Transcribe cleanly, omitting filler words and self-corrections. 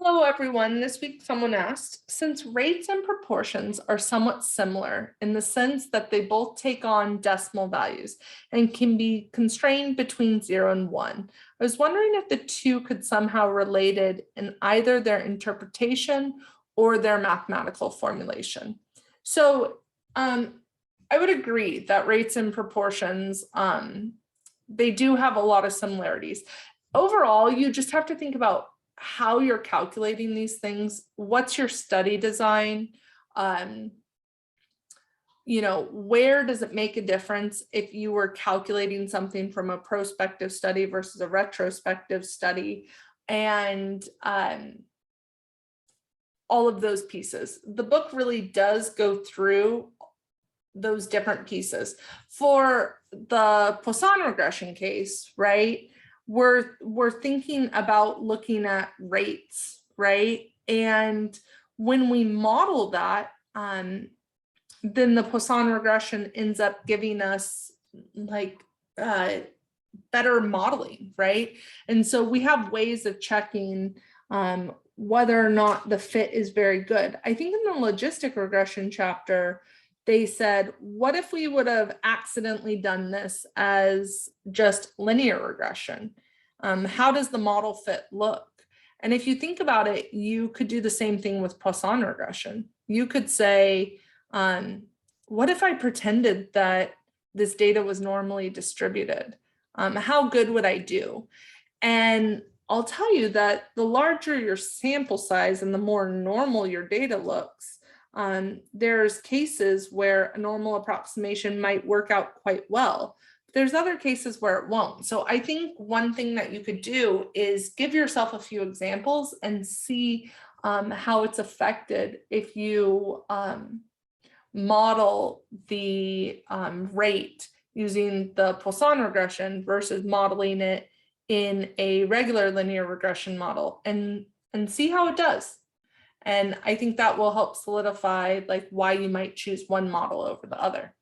Hello, everyone. This week, someone asked, since rates and proportions are somewhat similar in the sense that they both take on decimal values and can be constrained between 0 and 1, I was wondering if the two could somehow related in either their interpretation or their mathematical formulation. So I would agree that rates and proportions, they do have a lot of similarities. Overall, you just have to think about how you're calculating these things. What's your study design? Where does it make a difference if you were calculating something from a prospective study versus a retrospective study, and all of those pieces. The book really does go through those different pieces. For the Poisson regression case, right? We're thinking about looking at rates, right? And when we model that, then the Poisson regression ends up giving us better modeling, right? And so we have ways of checking whether or not the fit is very good. I think in the logistic regression chapter, they said, what if we would have accidentally done this as just linear regression? How does the model fit look? And if you think about it, you could do the same thing with Poisson regression. You could say, what if I pretended that this data was normally distributed? How good would I do? And I'll tell you that the larger your sample size and the more normal your data looks, there's cases where a normal approximation might work out quite well. There's other cases where it won't. So I think one thing that you could do is give yourself a few examples and see how it's affected if you model the rate using the Poisson regression versus modeling it in a regular linear regression model, and see how it does. And I think that will help solidify why you might choose one model over the other.